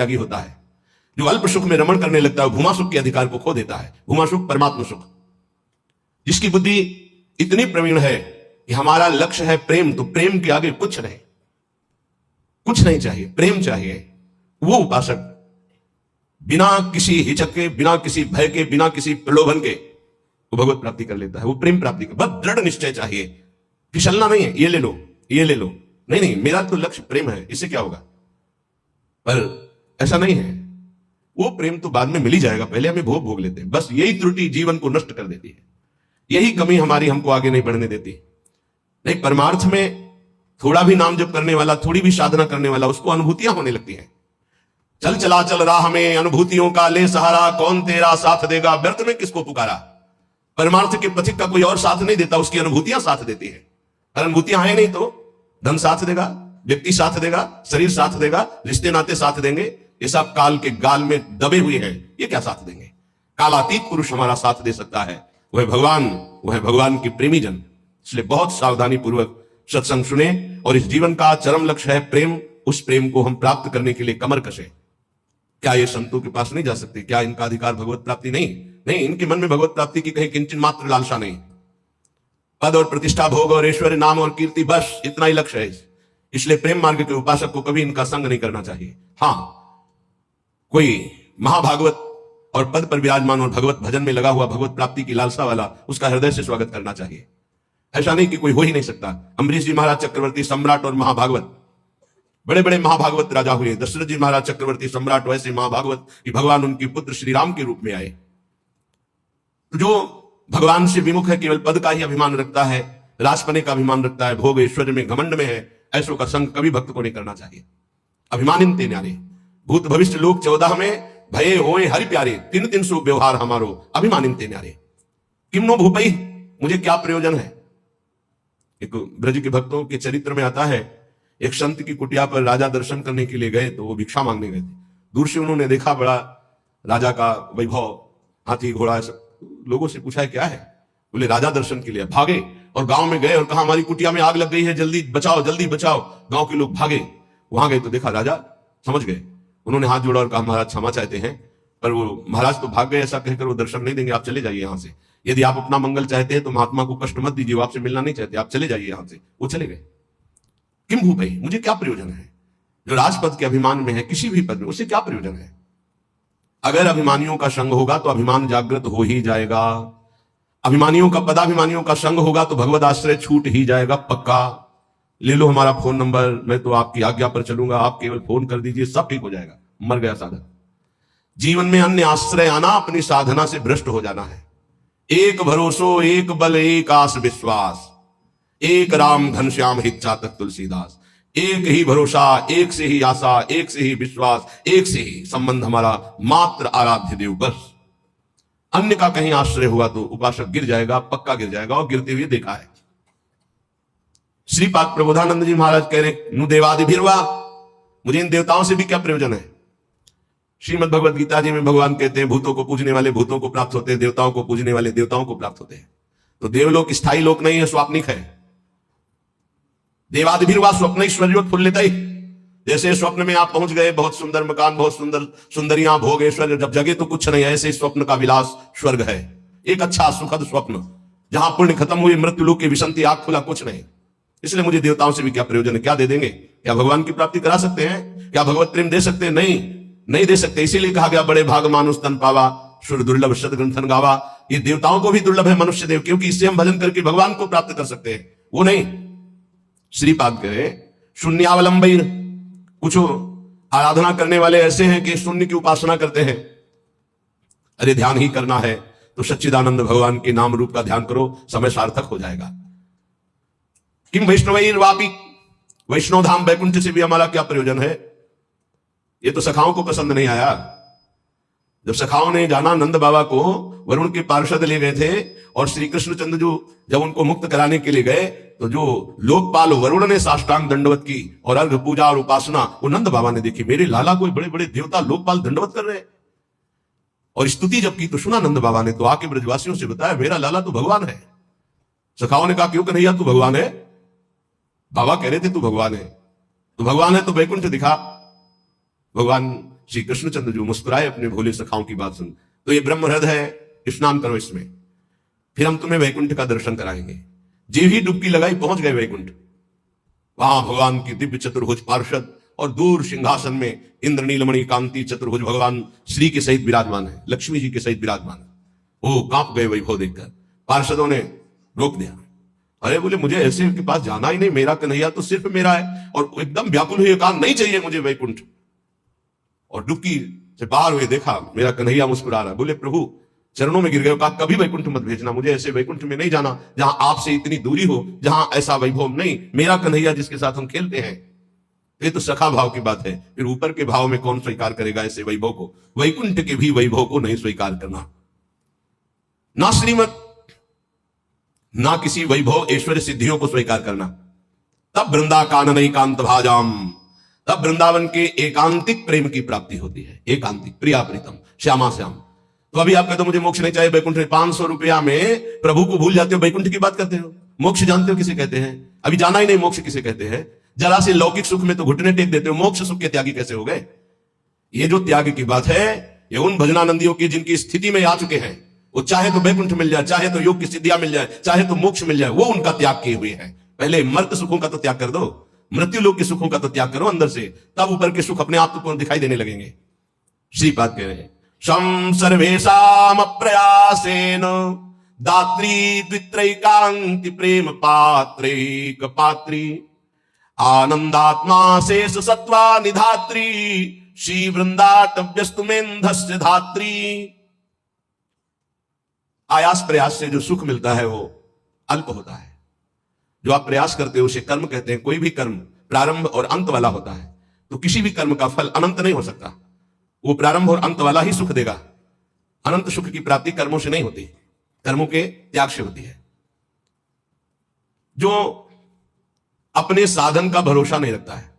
त्यागी होता है। जो अल्प सुख में रमण करने लगता है वो भूमा सुख के अधिकार को खो देता है। भूमा सुख परमात्म सुख। जिसकी बुद्धि इतनी प्रवीण है कि हमारा लक्ष्य है प्रेम, तो प्रेम के आगे कुछ नहीं चाहिए, प्रेम चाहिए, वो उपासक बिना किसी हिचक के, बिना किसी भय के, बिना किसी प्रलोभन के वो भगवत प्राप्ति कर लेता है। वो प्रेम प्राप्ति का बस दृढ़ निश्चय चाहिए, फिसलना नहीं है, ये ले लो, ये ले लो, नहीं, मेरा तो लक्ष्य प्रेम है, इससे क्या होगा। पर ऐसा नहीं है, वो प्रेम तो बाद में मिल ही जाएगा, पहले हमें भोग लेते हैं। बस यही त्रुटि जीवन को नष्ट कर देती है, यही कमी हमारी हमको आगे नहीं बढ़ने देती। नहीं, परमार्थ में थोड़ा भी नाम जप करने वाला, थोड़ी भी साधना करने वाला, उसको अनुभूतियां होने लगती हैं। चल चला चल राह में अनुभूतियों का ले सहारा, कौन तेरा साथ देगा, व्यर्थ में किसको पुकारा। परमार्थ के पथिक का कोई और साथ नहीं देता, उसकी अनुभूतियां साथ देती है। और अनुभूतियां हैं नहीं तो धन साथ देगा, व्यक्ति साथ देगा, शरीर साथ देगा, रिश्ते नाते साथ देंगे। ये सब काल के गाल में दबे हुए हैं, ये क्या साथ देंगे। कालातीत पुरुष हमारा साथ दे सकता है, वह भगवान की प्रेमी जन। इसलिए बहुत सावधानी पूर्वक सत्संग सुने, और इस जीवन का चरम लक्ष्य है प्रेम। उस प्रेम को हम प्राप्त करने के लिए कमर कसे। क्या ये संतों के पास नहीं जा सकते? क्या इनका अधिकार भगवत प्राप्ति नहीं? इनके मन में भगवत प्राप्ति की कहीं किंचन मात्र लालसा नहीं। पद और प्रतिष्ठा, भोग और ऐश्वर्य, नाम और कीर्ति, बस इतना ही लक्ष्य है। इसलिए प्रेम मार्ग के उपासक को कभी इनका संग नहीं करना चाहिए। हाँ, कोई महाभागवत और पद पर विराजमान और भगवत भजन में लगा हुआ, भगवत प्राप्ति की लालसा वाला, उसका हृदय से स्वागत करना चाहिए। ऐसा नहीं कि कोई हो ही नहीं सकता। अम्बरीश जी महाराज चक्रवर्ती सम्राट और महाभागवत, बड़े बड़े महाभागवत राजा हुए। दशरथ जी महाराज चक्रवर्ती सम्राट, वैसे महाभागवत कि भगवान उनके पुत्र श्री राम के रूप में आए। तो जो भगवान से विमुख है, केवल पद का ही अभिमान रखता है, राजपने का अभिमान रखता है, भोग ऐश्वर्य में घमंड में है, ऐसों का संग कभी भक्त को नहीं करना चाहिए। अभिमानिन न्यारे भूत भविष्य लोक 14 में भये होए हरि प्यारे, तीन 300 व्यवहार हमारो अभिमानिन न्यारे। किमनो भूपई, मुझे क्या प्रयोजन है। एक ब्रज के भक्तों के चरित्र में आता है, एक संत की कुटिया पर राजा दर्शन करने के लिए गए, तो वो भिक्षा मांगने गए थे। दूर से उन्होंने देखा बड़ा राजा का वैभव, हाथी घोड़ा, लोगों से पूछा है क्या है। बोले राजा दर्शन के लिए। भागे और गांव में गए और कहा हमारी कुटिया में आग लग गई है, जल्दी बचाओ, जल्दी बचाओ। गांव के लोग भागे, वहां गए तो देखा राजा समझ गए। उन्होंने हाथ जोड़ा और कहा महाराज क्षमा चाहते हैं, पर वो महाराज तो भाग गए, ऐसा कहकर वो दर्शन नहीं देंगे, आप चले जाइए यहां से। यदि आप अपना मंगल चाहते हैं तो महात्मा को कष्ट मत दीजिए, वो आपसे मिलना नहीं चाहते, आप चले जाइए यहां से। वो चले गए। किम भूपई, मुझे क्या प्रयोजन है। जो राजपद के अभिमान में है, किसी भी पद में, उससे क्या प्रयोजन है। अगर अभिमानियों का संग होगा तो अभिमान जागृत हो ही जाएगा। अभिमानियों का, पदाभिमानियों का संग होगा तो भगवत आश्रय छूट ही जाएगा पक्का। ले लो हमारा फोन नंबर, मैं तो आपकी आज्ञा पर चलूंगा, आप केवल फोन कर दीजिए, सब ठीक हो जाएगा। मर गया साधक। जीवन में अन्य आश्रय आना अपनी साधना से भ्रष्ट हो जाना है। एक भरोसो, एक बल, एक आस विश्वास, एक राम घनश्याम हित चातक तुलसीदास। एक ही भरोसा, एक से ही आशा, एक से ही विश्वास, एक से ही संबंध हमारा मात्र आराध्य देव, बस। अन्य का कहीं आश्रय हुआ तो उपासक गिर जाएगा, पक्का गिर जाएगा, और गिरते हुए देखा है। श्रीपाद प्रबोधानंद जी महाराज कह रहे, नु देवादि भिरवा, मुझे इन देवताओं से भी क्या प्रयोजन है। श्रीमद् भगवद गीता जी में भगवान कहते हैं, भूतों को पूजने वाले भूतों को प्राप्त होते हैं, देवताओं को पूजने वाले देवताओं को प्राप्त होते हैं। तो देवलोक स्थायी लोक नहीं है, स्वाप्निक है। देवादिभिर्वा स्वप्नैश्वर्यो फुल्लितै। जैसे स्वप्न में आप पहुंच गए, बहुत सुंदर मकान, बहुत सुंदर सुंदरियां, भोग ऐश्वर्य, जब जगे तो कुछ नहीं, ऐसे स्वप्न का विलास स्वर्ग है। एक अच्छा सुखद स्वप्न, जहां पुण्य खत्म हुई, मृत्यु लोक की विसंति, आग खुला, कुछ नहीं। इसलिए मुझे देवताओं से भी क्या प्रयोजन है। क्या दे देंगे? क्या भगवान की प्राप्ति करा सकते हैं? क्या भगवत प्रेम दे सकते हैं? नहीं दे सकते। इसीलिए कहा गया, बड़े भाग मानुष तन पावा, सुर दुर्लभ शत ग्रंथन गावा। ये देवताओं को भी दुर्लभ है मनुष्य देव, क्योंकि इससे हम भजन करके भगवान को प्राप्त कर सकते हैं, वो नहीं। श्रीपाद कहे, शून्यावलंबन, कुछ आराधना करने वाले ऐसे हैं कि शून्य की उपासना करते हैं। अरे ध्यान ही करना है तो सच्चिदानंद भगवान के नाम रूप का ध्यान करो, समय सार्थक हो जाएगा। किम वैष्णवैर्वापि, वैष्णव धाम वैकुंठ से भी हमारा क्या प्रयोजन है। ये तो सखाओं को पसंद नहीं आया। जब सखाओं ने जाना नंद बाबा को, वरुण के पार्षद ले गए थे, और श्री कृष्णचंद्र जो जब उनको मुक्त कराने के लिए गए, तो जो लोकपाल वरुण ने साष्टांग दंडवत की और अर्घ पूजा और उपासना, वो नंद बाबा ने देखी। मेरे लाला को बड़े बड़े देवता लोकपाल दंडवत कर रहे हैं। और स्तुति जब की तो सुना नंद बाबा ने, तो आके ब्रजवासियों से बताया, मेरा लाला तो भगवान है। सखाओं ने कहा, क्यों कन्हैया तू भगवान है। बाबा कह रहे थे तू भगवान है, तो भगवान है तो वैकुंठ दिखा। भगवान श्री कृष्णचंद्र जी मुस्कुराए अपने भोले सखाओं की बात सुन। तो ये ब्रह्म हृदय है, स्नान करो इसमें, फिर हम तुम्हें वैकुंठ का दर्शन कराएंगे। जी ही डुबकी लगाई, पहुंच गए वैकुंठ। वहां भगवान की दिव्य चतुर्भुज पार्षद और दूर सिंहासन में इंद्र नीलमणि कांति चतुर्भुज भगवान श्री के सहित विराजमान है, लक्ष्मी जी के सहित विराजमान है। वो कांप गए वैभव देखकर। पार्षदों ने रोक दिया। अरे बोले मुझे ऐसे के पास जाना ही नहीं, मेरा कन्हैया तो सिर्फ मेरा है। और एकदम व्याकुल हुए, कहा नहीं चाहिए मुझे वैकुंठ। और डुबकी से बाहर हुए, देखा मेरा कन्हैया मुस्कुरा रहा। बोले प्रभु चरणों में गिर गए, कहा कभी वैकुंठ मत भेजना, मुझे ऐसे वैकुंठ में नहीं जाना जहां आपसे इतनी दूरी हो, जहां ऐसा वैभव नहीं। मेरा कन्हैया जिसके साथ हम खेलते हैं, ये तो सखा भाव की बात है। फिर ऊपर के भाव में कौन स्वीकार करेगा ऐसे वैभव को? वैकुंठ के भी वैभव को नहीं स्वीकार करना, ना श्रीमत, ना किसी वैभव ऐश्वर्य सिद्धियों को स्वीकार करना। तब वृंदा कानन एकांत भाजाम, तब वृंदावन के एकांतिक प्रेम की प्राप्ति होती है। एकांतिक, प्रिया प्रीतम, श्यामा श्याम। तो अभी आप कहते हो मुझे मोक्ष नहीं चाहिए, वैकुंठ में 500 रुपया में प्रभु को भूल जाते हो, वैकुंठ की बात करते हो। मोक्ष जानते हो किसे कहते हैं? अभी जाना ही नहीं मोक्ष किसे कहते हैं। जरा से लौकिक सुख में तो घुटने टेक देते हो, मोक्ष सुख के त्यागी कैसे हो गए? ये जो त्याग की बात है, ये उन भजनानंदियों की जिनकी स्थिति में आ चुके हैं। वो चाहे तो वैकुंठ मिल जाए, चाहे तो योग की सिद्धियां मिल जाए, चाहे तो मोक्ष मिल जाए, वो उनका त्याग किए हुए है। पहले मर्त सुखों का तो त्याग कर दो, मृत्यु लोक के सुखों का तो त्याग करो अंदर से, तब ऊपर के सुख अपने आप तुमको दिखाई देने लगेंगे। श्रीपाद कह रहे हैं शम सर्वेषाम प्रयासेन दात्री द्वित्रैकांति प्रेम पात्रैक पात्री आनंदात्मा शेष सत्वा निधात्री श्री वृंदाटव्यस्तुमेन्धस्य धात्री। आयास प्रयास से जो सुख मिलता है वो अल्प होता है। जो आप प्रयास करते हो उसे कर्म कहते हैं। कोई भी कर्म प्रारंभ और अंत वाला होता है, तो किसी भी कर्म का फल अनंत नहीं हो सकता। वो प्रारंभ और अंत वाला ही सुख देगा। अनंत सुख की प्राप्ति कर्मों से नहीं होती, कर्मों के त्याग से होती है। जो अपने साधन का भरोसा नहीं रखता है,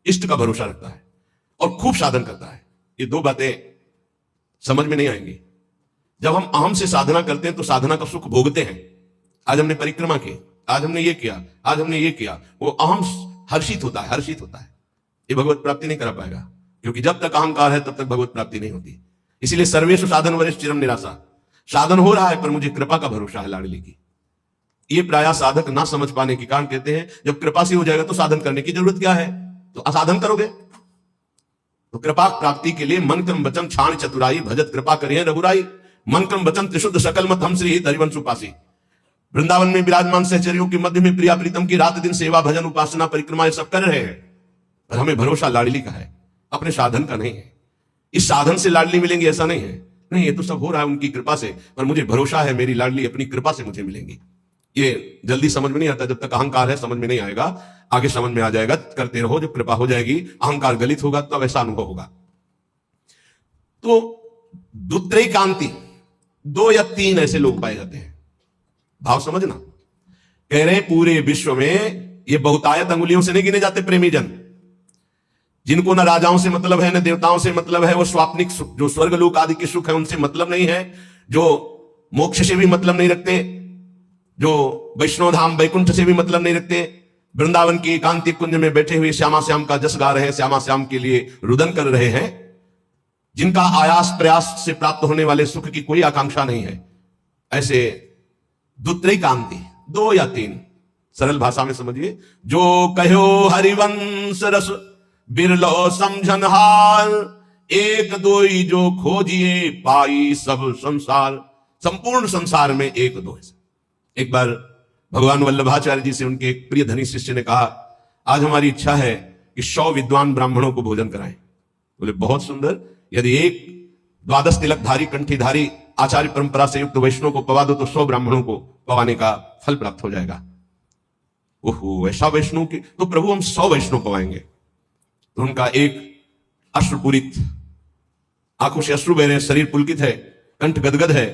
इष्ट का भरोसा रखता है और खूब साधन करता है, ये दो बातें समझ में नहीं आएंगी। जब हम अहम से साधना करते हैं तो साधना का सुख भोगते हैं। आज हमने परिक्रमा की, आज हमने ये किया, आज हमने ये किया, वो अहम हर्षित होता है, हर्षित होता है। ये भगवत प्राप्ति नहीं करा पाएगा, क्योंकि जब तक अहंकार है तब तक भगवत प्राप्ति नहीं होती। इसीलिए सर्वेषु साधन वरिष्ठ चिरम निराशा। साधन हो रहा है पर मुझे कृपा का भरोसा है लाडली की। ये प्रायः साधक ना समझ पाने के कारण कहते हैं जब कृपा से हो जाएगा तो साधन करने की जरूरत क्या है, तो असाधन करोगे। तो कृपा प्राप्ति के लिए मन क्रम वचन छाण चतुराई भजत कृपा करिए रघुराई। मन क्रम वचन त्रिशुद्ध सकल मत हम श्री हरिवंश उपासी। वृंदावन में विराजमान सहचर्यों के मध्य में प्रिया प्रीतम की रात दिन सेवा भजन उपासना परिक्रमा सब कर रहे हैं, पर हमें भरोसा लाडली का है, अपने साधन का नहीं है। इस साधन से लाडली मिलेंगी ऐसा नहीं है, नहीं, ये तो सब हो रहा है उनकी कृपा से, पर मुझे भरोसा है मेरी लाडली अपनी कृपा से मुझे मिलेंगी। ये जल्दी समझ में नहीं आता, जब तक अहंकार है समझ में नहीं आएगा, आगे समझ में आ जाएगा। करते रहो, जब कृपा हो जाएगी, अहंकार गलित होगा तब ऐसा अनुभव होगा। तो दुत्रैकांति, 2 या 3 ऐसे लोग पाए जाते हैं। भाव समझना, कह रहे पूरे विश्व में ये बहुतायत अंगुलियों से नहीं गिने जाते प्रेमी जन, जिनको न राजाओं से मतलब है न देवताओं से मतलब है। वो स्वाप्निक सुख, जो स्वर्गलोक आदि के सुख है उनसे मतलब नहीं है, जो मोक्ष से भी मतलब नहीं रखते, जो वैष्णव धाम वैकुंठ से भी मतलब नहीं रखते, वृंदावन की एकांतिक कुंज में बैठे हुए श्यामा श्याम का जस गा रहे हैं, श्यामा श्याम के लिए रुदन कर रहे हैं, जिनका आयास प्रयास से प्राप्त होने वाले सुख की कोई आकांक्षा नहीं है। ऐसे दुत्रैकांति, 2 या 3, सरल भाषा में समझिए। जो कहो हरिवंश रस बिरलो समझन हार, एक दोई जो खोजिए पाई सब संसार। संपूर्ण संसार में एक दो है। एक बार भगवान वल्लभाचार्य जी से उनके एक प्रिय धनी शिष्य ने कहा, आज हमारी इच्छा है कि 100 विद्वान ब्राह्मणों को भोजन कराएं। बोले बहुत सुंदर, यदि एक 12 तिलकधारी कंठीधारी आचार्य परंपरा से युक्त वैष्णव को पवा दो तो 100 ब्राह्मणों को पवाने का फल प्राप्त हो जाएगा। ओहो, ऐसा वैष्णव की, तो प्रभु हम 100 वैष्णव पवाएंगे। तो उनका एक अश्रुपूरित, आंखों से अश्रु बह रहे, शरीर पुलकित है, कंठ गदगद है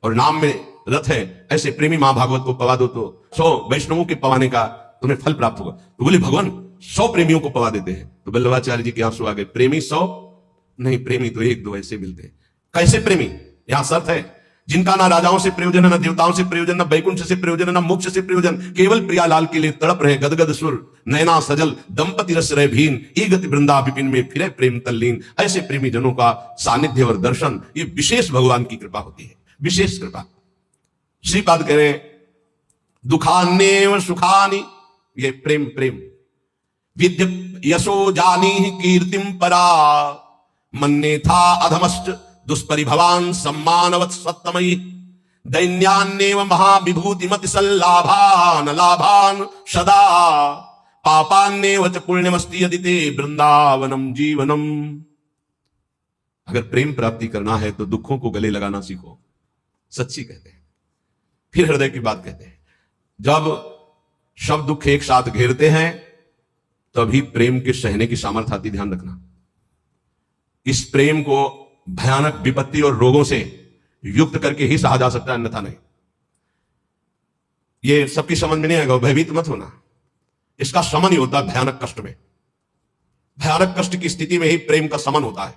और नाम में रथ है, ऐसे प्रेमी महाभागवत को पवा दो तो 100 वैष्णवों के पवाने का तुम्हें फल प्राप्त होगा। तो बोले भगवान 100 प्रेमियों को पवा देते हैं। तो वल्लभाचार्य जी के आंसू आ गए। प्रेमी 100 नहीं, प्रेमी तो 1-2 ऐसे मिलते हैं। कैसे प्रेमी? यहां शर्त है, जिनका ना राजाओं से प्रयोजन है, ना देवताओं से प्रयोजन, ना बैकुंठ से प्रयोजन, ना मोक्ष से प्रयोजन, केवल प्रियालाल के लिए तड़प रहे गदगद सुर, नैना सजल दंपति रस रहे भीन, ई गति वृंदा विपिन में फिरे प्रेम तल्लीन। ऐसे प्रेमी जनों का सानिध्य और दर्शन, ये विशेष भगवान की कृपा होती है, विशेष कृपा। श्रीपाद कह रहे हैं दुखान्येव सुखानि, ये प्रेम प्रेम। विद्य यशो जानी कीर्तिम परा, मन्ने था अधमश्च दुष्परिभवान सम्मानवत् सत्तमयि, दैन्यान्नेव महाविभूतिमति सल्लाभान लाभान सदा, पापान्नेव च पुण्यमस्ति यदि ते वृंदावनम जीवनम। अगर प्रेम प्राप्ति करना है तो दुखों को गले लगाना सीखो, सच्ची कहते हैं। फिर हृदय की बात कहते हैं, जब सब दुख एक साथ घेरते हैं तभी प्रेम के सहने की सामर्थ्य आती, ध्यान रखना। इस प्रेम को भयानक विपत्ति और रोगों से युक्त करके ही सहा जा सकता है, अन्यथा नहीं। ये सबकी समझ में नहीं आएगा, भयभीत मत होना। इसका समन ही होता है भयानक कष्ट में। भयानक कष्ट की स्थिति में ही प्रेम का समन होता है।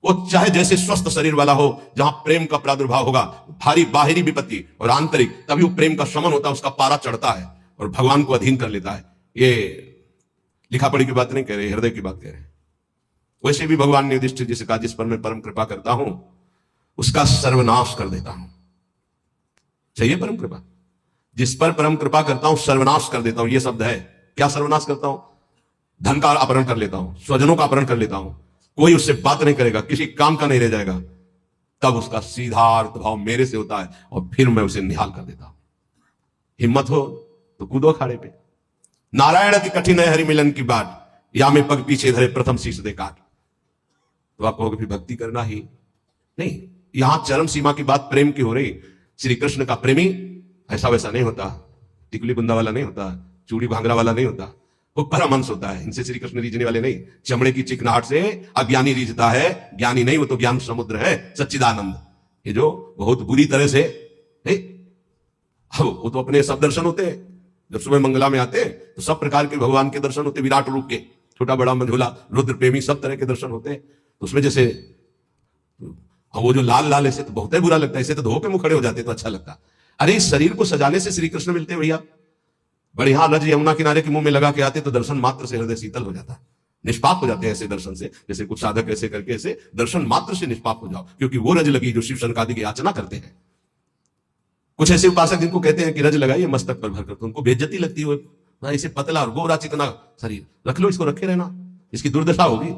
वो चाहे जैसे स्वस्थ शरीर वाला हो, जहां प्रेम का प्रादुर्भाव होगा, भारी बाहरी विपत्ति और आंतरिक, तभी वो प्रेम का समन होता है, उसका पारा चढ़ता है और भगवान को अधीन कर लेता है। ये लिखा पढ़ी की बात नहीं कह रहे, हृदय की बात कह रहे हैं। वैसे भी भगवान ने युधिष्ठिर जी से कहा, जिस पर मैं परम कृपा करता हूं उसका सर्वनाश कर देता हूं। चाहिए परम कृपा? जिस पर परम कृपा करता हूं सर्वनाश कर देता हूं, यह शब्द है। क्या सर्वनाश करता हूं? धन का अपहरण कर लेता हूं, स्वजनों का अपहरण कर लेता हूं, कोई उससे बात नहीं करेगा, किसी काम का नहीं रह जाएगा। तब उसका सीधा अर्थभाव मेरे से होता है और फिर मैं उसे निहाल कर देता हूं। हिम्मत हो तो कूदो खाड़े पे। नारायण अति कठिन है हरि मिलन की बाट, या में पग पीछे धरे प्रथम शीश दे काट। तो आप कहोगे फिर भक्ति करना ही नहीं। यहां चरम सीमा की बात प्रेम की हो रही। श्री कृष्ण का प्रेमी ऐसा वैसा नहीं होता, टिकली बुंदा वाला नहीं होता, चूड़ी भांगरा वाला नहीं होता, वो परमहंस होता है। इनसे श्री कृष्ण रीझने वाले नहीं। चमड़े की चिकनाहट से अज्ञानी रीझता है, ज्ञानी नहीं, वो तो ज्ञान समुद्र है, सच्चिदानंद। ये जो बहुत बुरी तरह से वो तो अपने सब दर्शन होते हैं। जब सुबह मंगला में आते तो सब प्रकार के भगवान के दर्शन होते, विराट रूप के, छोटा बड़ा मंझोला रुद्र प्रेमी सब तरह के दर्शन होते। तो उसमें जैसे वो जो लाल लाल ऐसे तो बहुत ही बुरा लगता है, ऐसे तो धो के मुंह खड़े हो जाते तो अच्छा लगता। अरे इस शरीर को सजाने से श्री कृष्ण मिलते भैया। बड़े यहां रज यमुना किनारे के मुंह में लगा के आते तो दर्शन मात्र से हृदय शीतल हो जाता है, निष्पाप हो जाते हैं ऐसे दर्शन से। जैसे कुछ साधक ऐसे करके ऐसे दर्शन मात्र से निष्पाप हो जाओ, क्योंकि वो रज लगी जो शिव शनकादि की याचना करते हैं। कुछ ऐसे उपासक जिनको कहते हैं कि रज लगाइए मस्तक पर भरकर, तो उनको बेइज्जती लगती है। ऐसे पतला और गोरा चिकना शरीर रख लो, इसको रखे रहना, इसकी दुर्दशा होगी।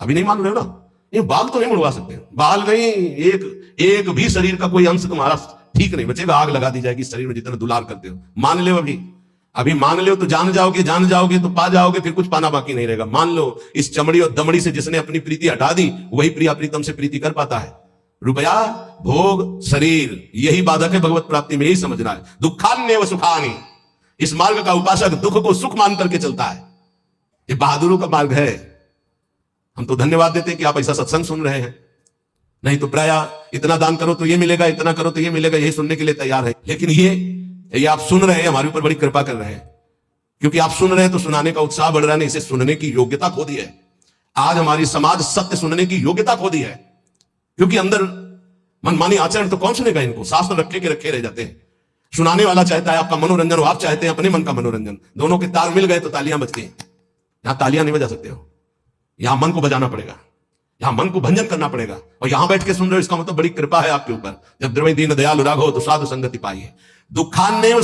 अभी नहीं मान रहे हो ना? ये बाल तो नहीं मुड़वा सकते, बाल नहीं, एक भी शरीर का कोई अंश तुम्हारा ठीक नहीं बचेगा। आग लगा दी जाएगी शरीर में जितना दुलार करते हो। मान लो अभी मान लो तो जान जाओगे तो पा जाओगे, फिर कुछ पाना बाकी नहीं रहेगा। मान लो इस चमड़ी और दमड़ी से जिसने अपनी प्रीति हटा दी, वही प्रिया प्रीतम से प्रीति कर पाता है। रुपया, भोग, शरीर, यही बाधक है भगवत प्राप्ति में, यही समझना है। दुखान्येव सुखानि, इस मार्ग का उपासक दुख को सुख मान करके चलता है। ये बहादुरों का मार्ग है। हम तो धन्यवाद देते हैं कि आप ऐसा सत्संग सुन रहे हैं, नहीं तो प्राय इतना दान करो तो ये मिलेगा, इतना करो तो ये मिलेगा, यही सुनने के लिए तैयार है। लेकिन ये आप सुन रहे हैं, हमारे ऊपर बड़ी कृपा कर रहे हैं, क्योंकि आप सुन रहे हैं तो सुनाने का उत्साह बढ़ रहा है। इसे सुनने की योग्यता खो दी है। आज हमारी समाज सत्य सुनने की योग्यता खो दी है, क्योंकि अंदर मनमानी आचरण तो कौन सुनेगा इनको? शास्त्र रखे के रखे रह जाते हैं। सुनाने वाला चाहता है आपका मनोरंजन, आप चाहते हैं अपने मन का मनोरंजन। दोनों के तार मिल गए तो तालियां बजती हैं। यहां तालियां नहीं बजा सकते हो, यहां मन को बजाना पड़ेगा, यहां मन को भंजन करना पड़ेगा। और यहां बैठ के सुन रहे हो, इसका मतलब बड़ी कृपा है आपके ऊपर। जब द्रव्य दीन दयालु राघो तो साधु संगति पाइए। दुखान्येव